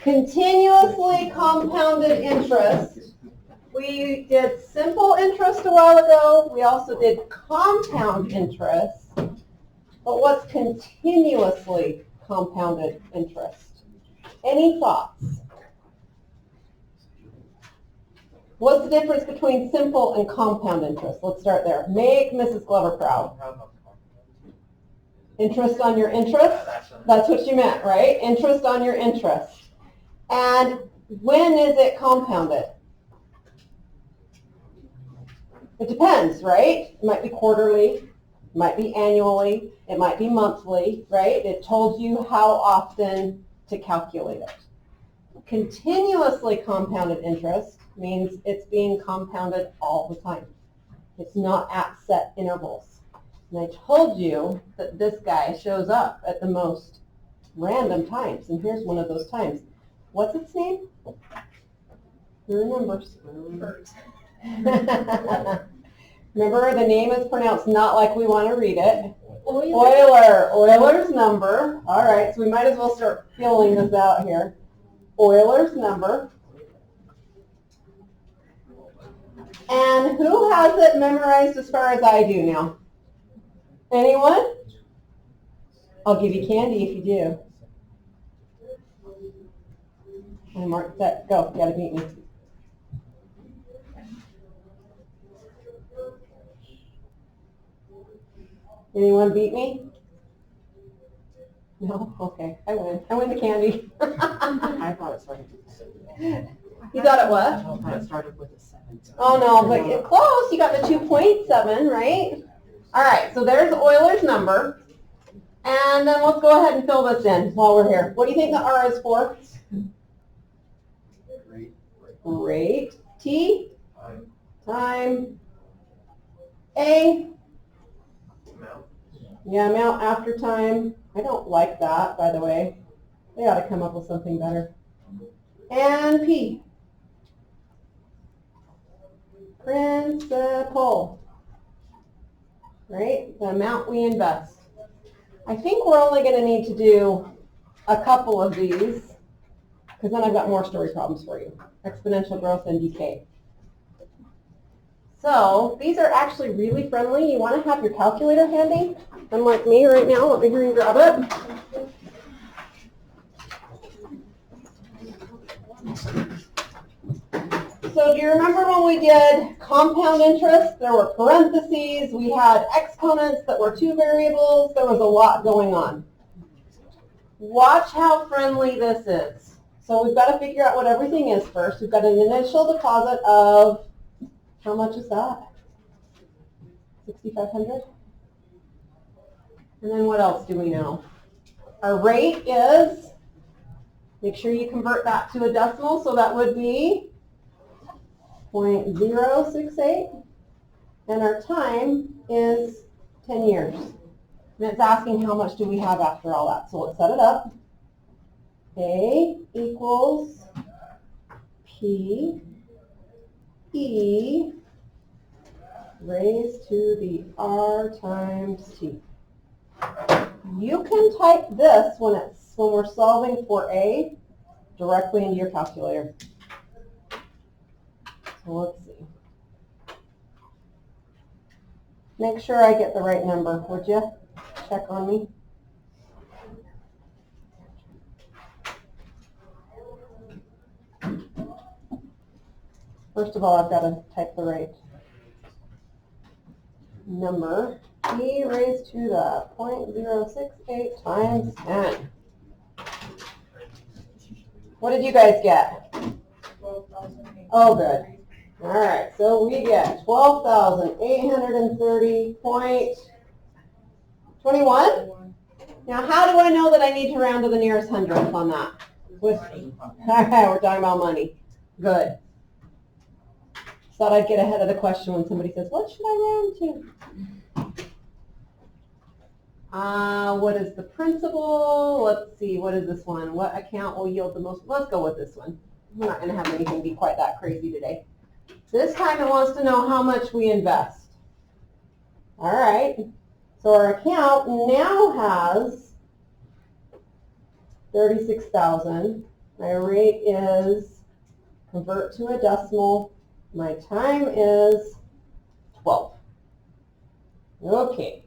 Continuously compounded interest. We did simple interest a while ago. We also did compound interest. But what's continuously compounded interest? Any thoughts? What's the difference between simple and compound interest? Let's start there. Make Mrs. Glover proud. Interest on your interest? That's what you meant, right? Interest on your interest. And when is it compounded? It depends, right? It might be quarterly, it might be annually, it might be monthly, right? It told you how often to calculate it. Continuously compounded interest means it's being compounded all the time. It's not at set intervals. And I told you that this guy shows up at the most random times, and here's one of those times. What's its name? Who remembers? Bert. Remember, the name is pronounced not like we want to read it. Euler. Euler's number. All right, so we might as well start filling this out here. Euler's number. And who has it memorized as far as I do now? Anyone? I'll give you candy if you do. And mark set. Go. You got to beat me. Anyone beat me? No? Okay. I win. I win the candy. I thought it started with a 7. You thought it what? I thought it started with a 7. Oh no, but you're close. You got the 2.7, right? All right, so there's Euler's number. And then let's go ahead and fill this in while we're here. What do you think the R is for? Rate. T? Time. A? Yeah, amount after time. I don't like that, by the way. They ought to come up with something better. And P. Principal. Right? The amount we invest. I think we're only going to need to do a couple of these, because then I've got more story problems for you. Exponential growth and decay. So these are actually really friendly. You want to have your calculator handy. Unlike me right now, let me hurry and grab it. So do you remember when we did compound interest? There were parentheses. We had exponents that were 2 variables. There was a lot going on. Watch how friendly this is. So we've got to figure out what everything is first. We've got an initial deposit of, how much is that? 6,500? And then what else do we know? Our rate is, make sure you convert that to a decimal, so that would be 0.068. And our time is 10 years. And it's asking how much do we have after all that. So let's set it up. A equals P E raised to the R times T. You can type this when we're solving for A directly into your calculator. So let's see. Make sure I get the right number, would you? Check on me. First of all, I've got to type the right number. E raised to the 0.068 times 10. What did you guys get? 12,800. Oh, good. All right, so we get 12,830.21. Now, how do I know that I need to round to the nearest hundredth on that? We're talking about money. Good. Thought I'd get ahead of the question when somebody says, what should I round to? What is the principal? Let's see, what is this one? What account will yield the most? Let's go with this one. We're not going to have anything be quite that crazy today. This time it wants to know how much we invest. All right. So our account now has $36,000. My rate is, convert to a decimal, my time is 12. Okay.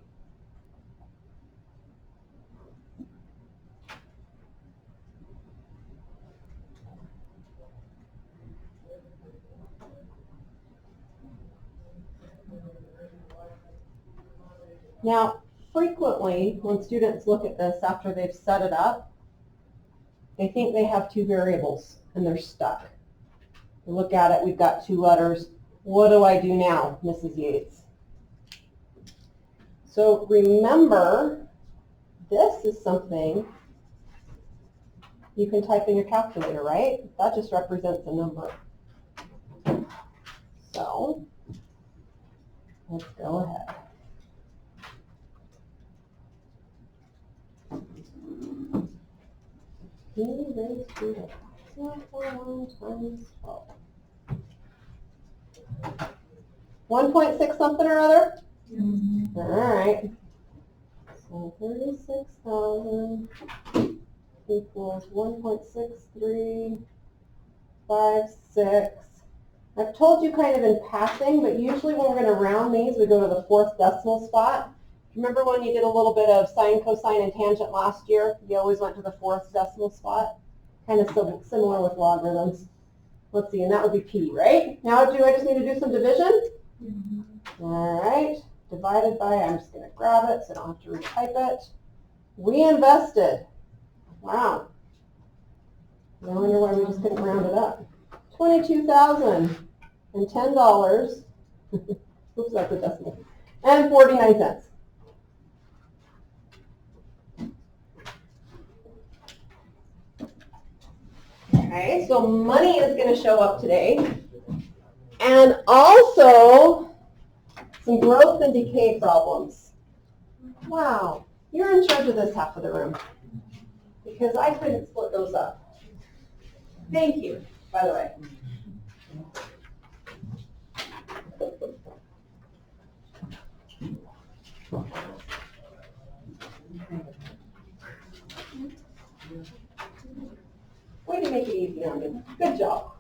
Now, frequently, when students look at this after they've set it up, they think they have two variables and they're stuck. They look at it, we've got two letters. What do I do now, Mrs. Yates? So remember, this is something you can type in your calculator, right? That just represents a number. So let's go ahead. P raised to the 0.41 times 12. 1.6 something or other? Mm-hmm. All right. So 36,000 equals 1.6356. I've told you kind of in passing, but usually when we're going to round these, we go to the fourth decimal spot. Remember when you did a little bit of sine, cosine, and tangent last year? You always went to the fourth decimal spot. Kind of similar with logarithms. Let's see, and that would be p, right? Now do I just need to do some division? Mm-hmm. All right, divided by, I'm just going to grab it so I don't have to retype it. We invested. Wow. I wonder why we just couldn't round it up. $22,010. Oops, that's a decimal. And 49 cents. Okay, so money is going to show up today. And also some growth and decay problems. Wow, you're in charge of this half of the room because I couldn't split those up. Thank you, by the way. Way to make it easy on me. Good job.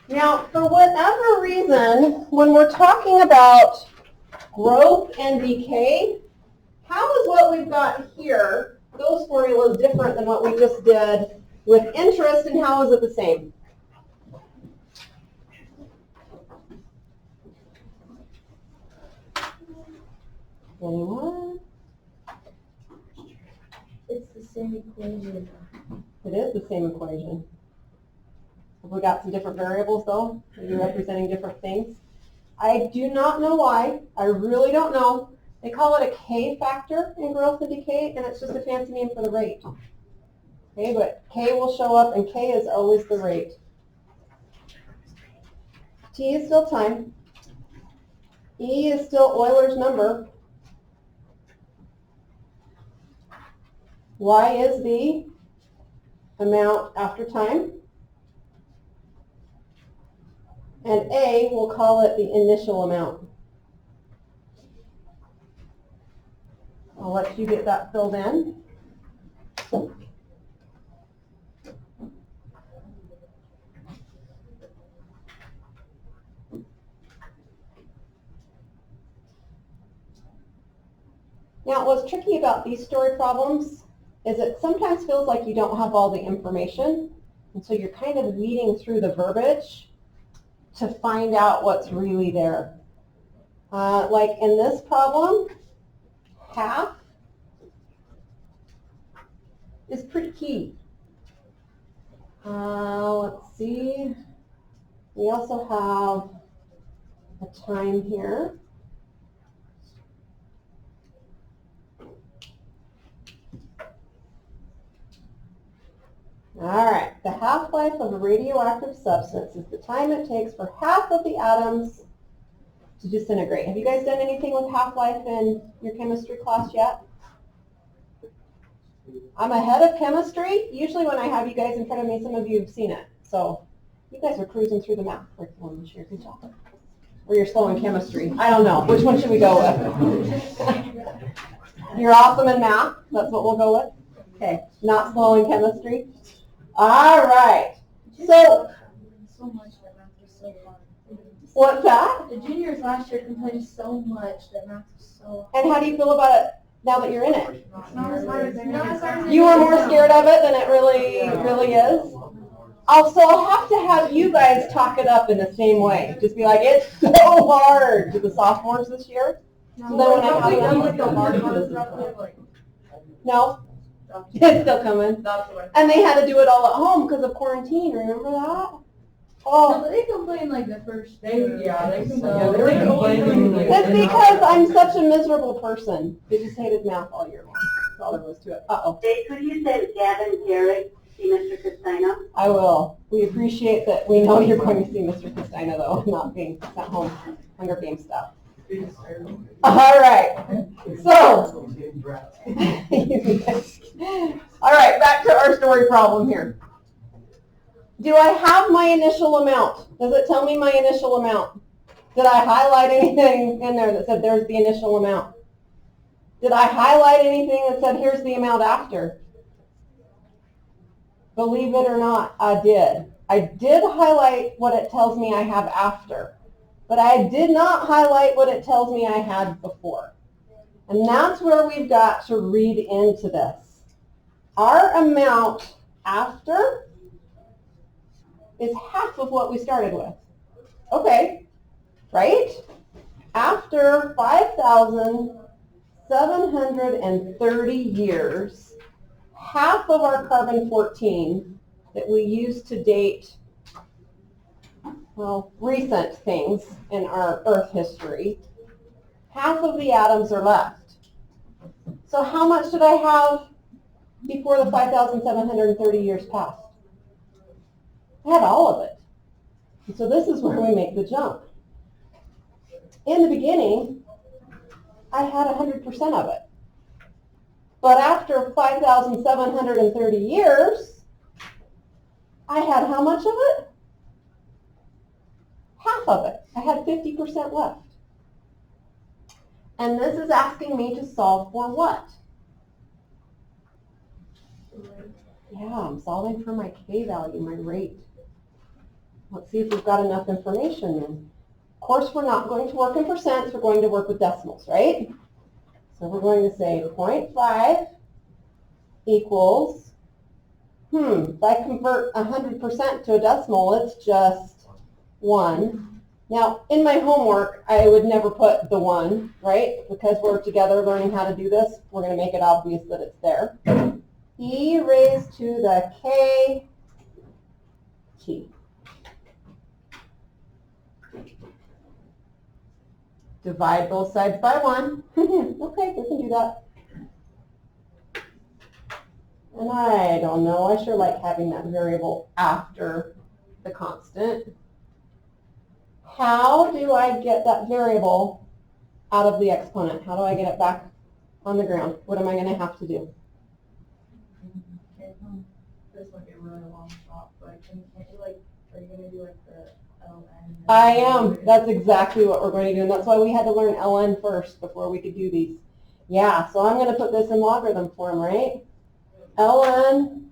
Now, for whatever reason, when we're talking about growth and decay, how is what we've got here, those formulas, different than what we just did with interest, and how is it the same? Anyone? It's the same equation. It is the same equation. Have we got some different variables, though? Are you representing different things? I do not know why. I really don't know. They call it a K factor in growth and decay, and it's just a fancy name for the rate. Okay, but K will show up, and K is always the rate. T is still time. E is still Euler's number. Y is the amount after time. And A, we'll call it the initial amount. I'll let you get that filled in. Now, what's tricky about these story problems is it sometimes feels like you don't have all the information, and so you're kind of weeding through the verbiage to find out what's really there. Like in this problem, half is pretty key. Let's see. We also have a time here. All right, the half-life of a radioactive substance is the time it takes for half of the atoms to disintegrate. Have you guys done anything with half-life in your chemistry class yet? I'm ahead of chemistry. Usually when I have you guys in front of me, some of you have seen it. So You guys are cruising through the math curriculum this year. Good job. Or you're slow in chemistry. I don't know. Which one should we go with? You're awesome in math. That's what we'll go with. Okay. Not slow in chemistry. All right. So much that math was so fun. what's that? The juniors last year complained so much that math was so And how do you feel about it now that you're in it? not as hard as You were more scared of it than it really is? Also, I'll have to have you guys talk it up in the same way. Just be like, it's so hard to the sophomores this year. So then when I have them, no, it's still coming. And they had to do it all at home because of quarantine. Remember that? Oh, They complained like the first They were complaining. it's because I'm such a miserable person. They just hated math all year long. That's all there was to it. Uh-oh. Dave, could you send Gavin Garrett to see Mr. Castano? I will. We appreciate that. We know you're going to see Mr. Castano, though, not being sent home Hunger Games stuff. All right. So, all right, back to our story problem here. Do I have my initial amount? Does it tell me my initial amount? Did I highlight anything in there that said there's the initial amount? Did I highlight anything that said here's the amount after? Believe it or not, I did. I did highlight what it tells me I have after, but I did not highlight what it tells me I had before. And that's where we've got to read into this. Our amount after is half of what we started with. Okay, right? After 5,730 years, half of our carbon-14 that we use to date, well, recent things in our Earth history, half of the atoms are left. So how much did I have before the 5,730 years passed? I had all of it. And so this is where we make the jump. In the beginning, I had 100% of it. But after 5,730 years, I had how much of it? Half of it. I had 50% left. And this is asking me to solve for what? Yeah, I'm solving for my K value, my rate. Let's see if we've got enough information then. Of course, we're not going to work in percents. We're going to work with decimals, right? So we're going to say 0.5 equals, if I convert 100% to a decimal, it's just 1. Now, in my homework, I would never put the 1, right? Because we're together learning how to do this, we're going to make it obvious that it's there. E raised to the K T. Divide both sides by 1. Okay, we can do that. And I don't know, I sure like having that variable after the constant. How do I get that variable out of the exponent? How do I get it back on the ground? What am I going to have to do? This might be a really long shot, but can you like, are you going to do like the ln? I am. That's exactly what we're going to do, and that's why we had to learn ln first before we could do these. Yeah, so I'm going to put this in logarithm form, right? ln,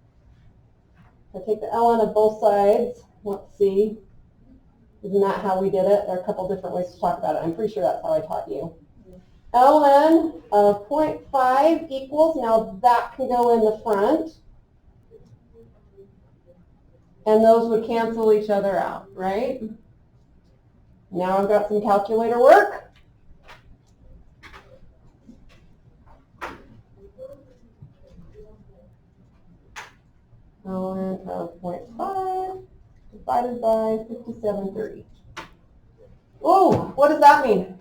I take the ln of both sides. Let's see. Isn't that how we did it? There are a couple different ways to talk about it. I'm pretty sure that's how I taught you. ln of 0.5 equals, now that can go in the front. And those would cancel each other out, right? Now I've got some calculator work. ln of 0.5 divided by 5730. Oh, what does that mean?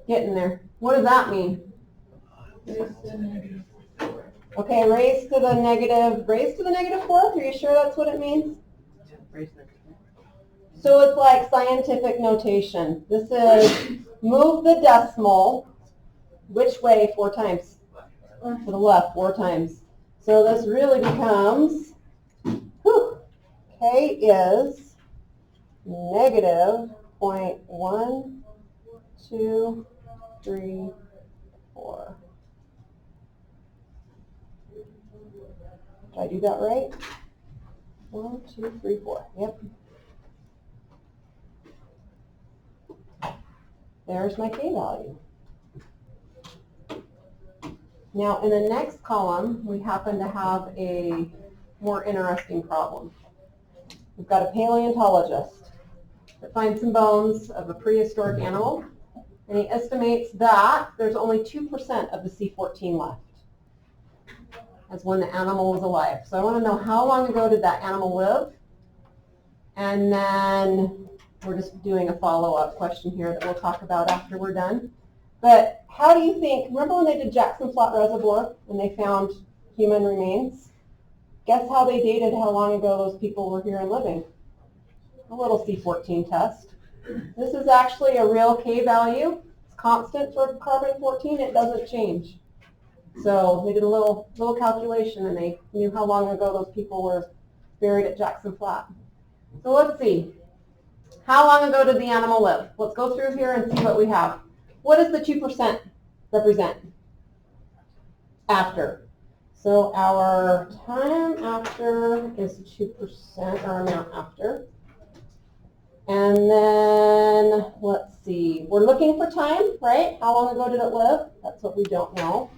Getting there. What does that mean? Okay, raised to the negative 4th. Are you sure that's what it means? So it's like scientific notation. This is move the decimal. Which way? 4 times. To the left, 4 times. So this really becomes, K is negative 0.1234. Did I do that right? 1, 2, 3, 4. Yep. There's my K value. Now in the next column, we happen to have a more interesting problem. We've got a paleontologist that finds some bones of a prehistoric animal, and he estimates that there's only 2% of the C14 left as when the animal was alive. So I want to know how long ago did that animal live? And then we're just doing a follow-up question here that we'll talk about after we're done. But how do you think, remember when they did Jackson Flat Reservoir and they found human remains? Guess how they dated how long ago those people were here and living? A little C14 test. This is actually a real K value. It's constant for carbon-14. It doesn't change. So they did a little calculation and they knew how long ago those people were buried at Jackson Flat. So let's see. How long ago did the animal live? Let's go through here and see what we have. What does the 2% represent? After. So our time after is 2%, or amount after. And then, let's see, we're looking for time, right? How long ago did it live? That's what we don't know.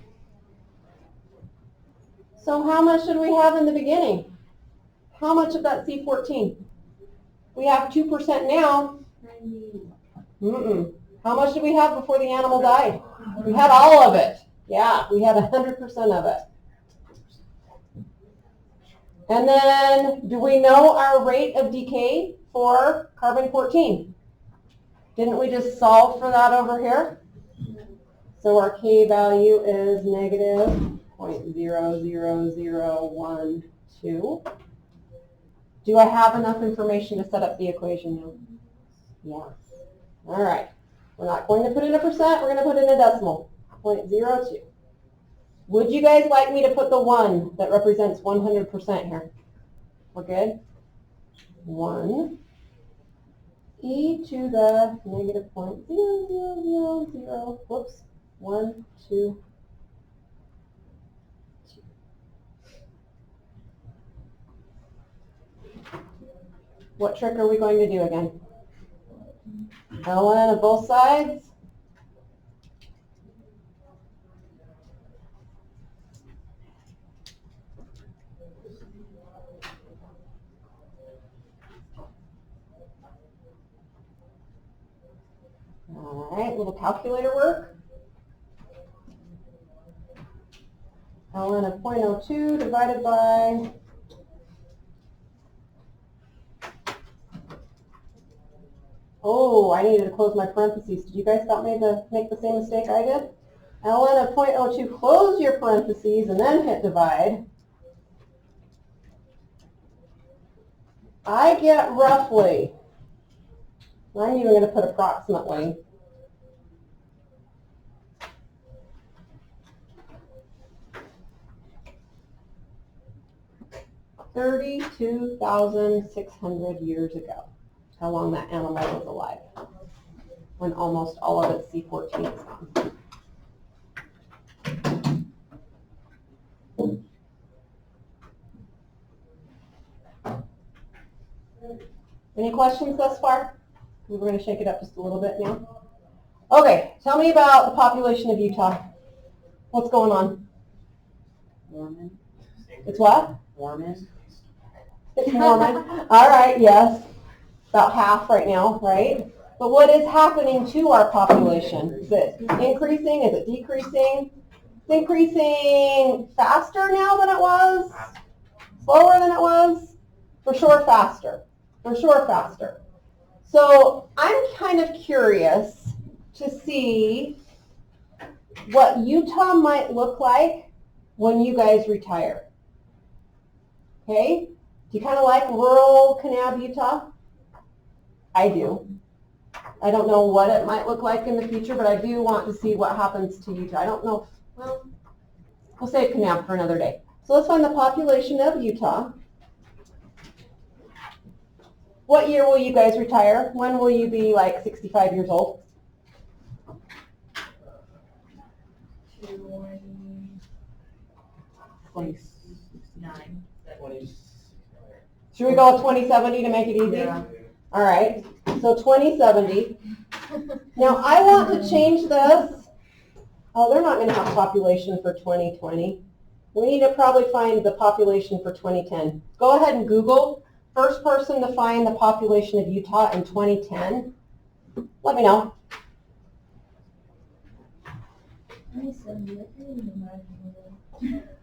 So how much did we have in the beginning? How much of that C14? We have 2% now. How much did we have before the animal died? We had all of it. Yeah, we had 100% of it. And then, do we know our rate of decay for carbon-14? Didn't we just solve for that over here? So our K value is negative 0.00012. Do I have enough information to set up the equation now? Yes. All right. We're not going to put in a percent. We're going to put in a decimal, 0.02. Would you guys like me to put the 1 that represents 100% here? We're good? 1 e to the negative 0.0000, whoops, 1, 2, 2. What trick are we going to do again? ln of both sides. All right, little calculator work. ln of 0.02 divided by I needed to close my parentheses. Did you guys not make the same mistake I did? ln of 0.02, close your parentheses and then hit divide. I get roughly, I'm even going to put approximately, 32,600 years ago. How long that animal was alive when almost all of its C14 is gone. Any questions thus far? We're going to shake it up just a little bit now. Okay, tell me about the population of Utah. What's going on? Mormon. It's what? Mormon. It's Mormon. All right, yes. About half right now, right? But what is happening to our population? Is it increasing? Is it decreasing? It's increasing faster now than it was? Slower than it was? For sure faster. For sure faster. So I'm kind of curious to see what Utah might look like when you guys retire. Okay? Do you kind of like rural Kanab, Utah? I do. I don't know what it might look like in the future, but I do want to see what happens to Utah. I don't know. Well, we'll save Kanab for another day. So let's find the population of Utah. What year will you guys retire? When will you be like 65 years old? 29. Should we go with 2070 to make it easy? Yeah. All right, so 2070. Now I want to change this. Oh, they're not going to have population for 2020. We need to probably find the population for 2010. Go ahead and Google first person to find the population of Utah in 2010. Let me know. 2070, I can't even imagine.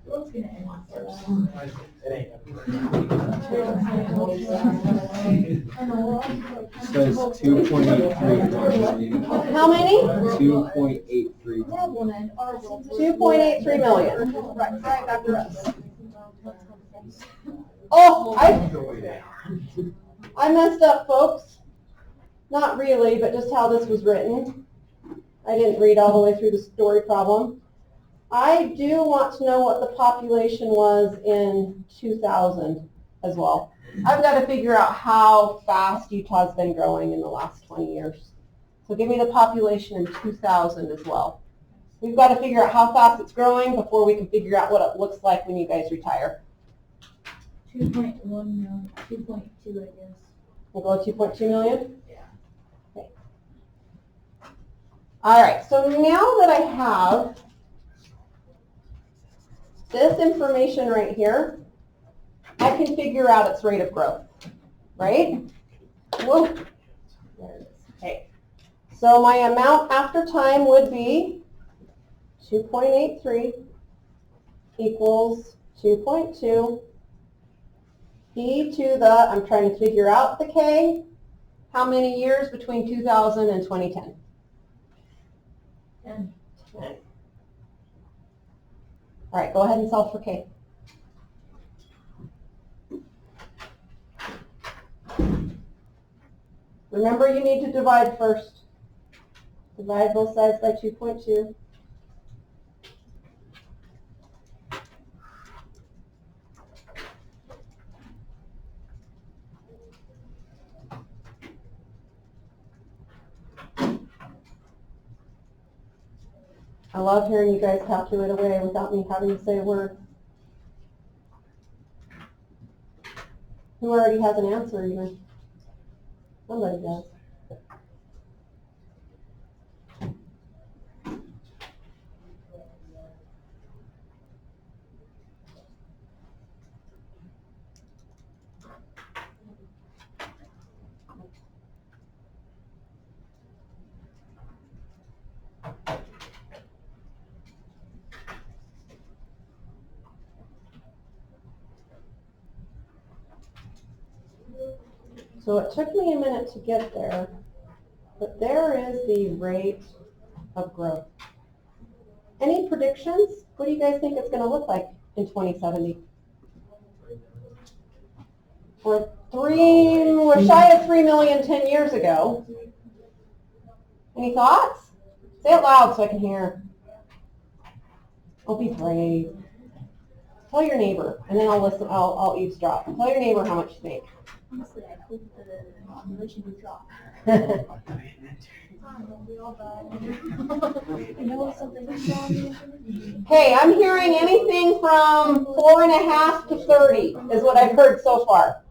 What's gonna end first? Says 2.83 How many? 2.83. 2.83 million. Right back to us. Oh, I messed up, folks. Not really, but just how this was written. I didn't read all the way through the story problem. I do want to know what the population was in 2000 as well. I've got to figure out how fast Utah's been growing in the last 20 years. So give me the population in 2000 as well. We've got to figure out how fast it's growing before we can figure out what it looks like when you guys retire. 2.1 million, 2.2, I guess. We'll go with 2.2 million? Yeah. Okay. All right, so now that I have this information right here, I can figure out its rate of growth, right? Whoa. There it is. Okay. So my amount after time would be 2.83 equals 2.2 e to the, I'm trying to figure out the k, how many years between 2000 and 2010? 10. 10. All right, go ahead and solve for k. Remember, you need to divide first. Divide both sides by 2.2. I love hearing you guys calculate away without me having to say a word. Who already has an answer even? Somebody does. So it took me a minute to get there, but there is the rate of growth. Any predictions? What do you guys think it's going to look like in 2070? We're shy of 3 million 10 years ago. Any thoughts? Say it loud so I can hear. Don't be brave. Tell your neighbor, and then I'll listen. I'll eavesdrop. Tell your neighbor how much you think. Honestly, I hope the population would drop. We all die. I know something is wrong. Hey, I'm hearing anything from 4.5 to 30 is what I've heard so far.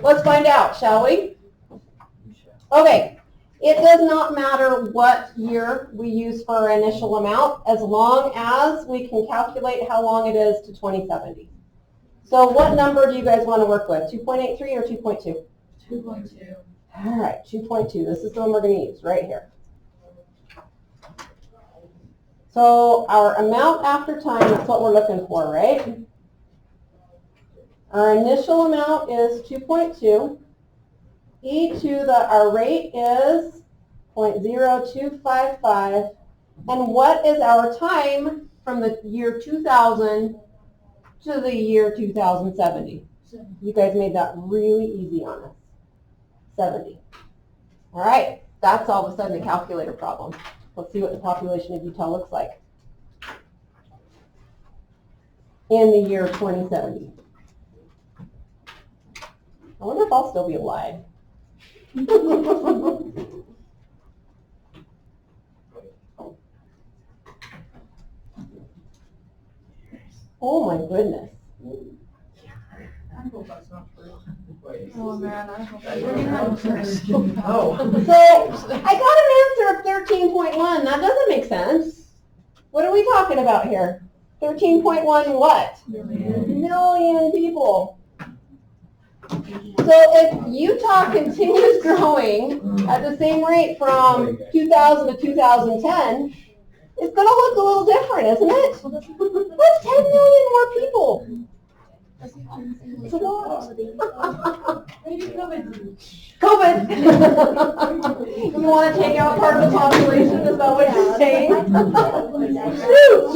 Let's find out, shall we? Okay. It does not matter what year we use for our initial amount as long as we can calculate how long it is to 2070. So what number do you guys want to work with, 2.83 or 2.2? 2.2. All right, 2.2. This is the one we're going to use right here. So our amount after time, that's what we're looking for, right? Our initial amount is 2.2. E to our rate is 0.0255. And what is our time from the year 2000 to the year 2070? You guys made that really easy on us. 70. All right, that's all of a sudden a calculator problem. Let's see what the population of Utah looks like. in the year 2070? I wonder if I'll still be alive. Oh my goodness. I hope that's not true. Oh man, I hope that's Oh. So I got an answer of 13.1. That doesn't make sense. What are we talking about here? 13.1 what? Million people. So if Utah continues growing at the same rate from 2000 to 2010, it's going to look a little different, isn't it? That's 10 million more people. It's a lot. Maybe COVID. COVID. You want to take out part of the population? Is that what you're saying? Shoot.